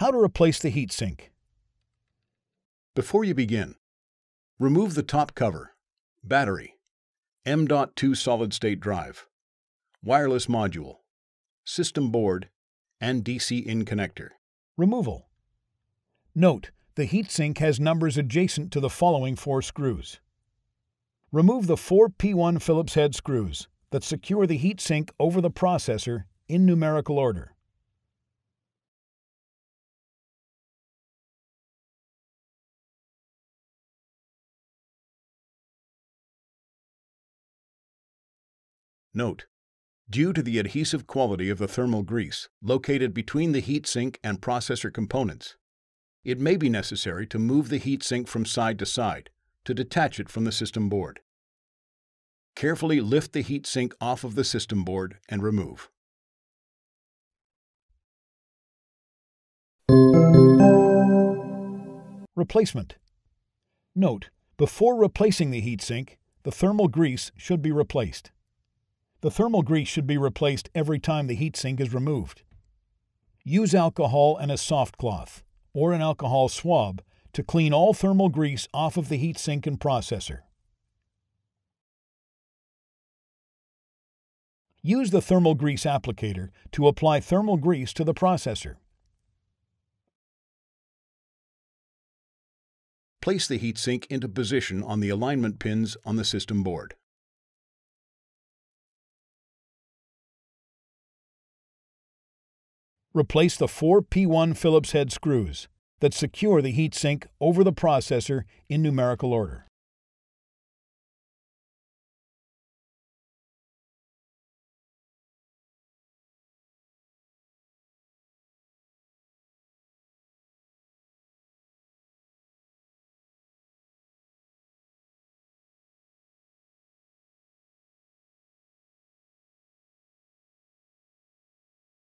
How to replace the heatsink. Before you begin, remove the top cover, battery, M.2 solid-state drive, wireless module, system board, and DC-in connector. Removal. Note, the heatsink has numbers adjacent to the following 4 screws. Remove the 4 P1 Phillips-head screws that secure the heatsink over the processor in numerical order. Note: due to the adhesive quality of the thermal grease located between the heatsink and processor components, it may be necessary to move the heatsink from side to side to detach it from the system board. Carefully lift the heatsink off of the system board and remove. Replacement. Note, before replacing the heatsink, the thermal grease should be replaced. The thermal grease should be replaced every time the heatsink is removed. Use alcohol and a soft cloth, or an alcohol swab, to clean all thermal grease off of the heatsink and processor. Use the thermal grease applicator to apply thermal grease to the processor. Place the heatsink into position on the alignment pins on the system board. Replace the 4 P1 Phillips-head screws that secure the heatsink over the processor in numerical order.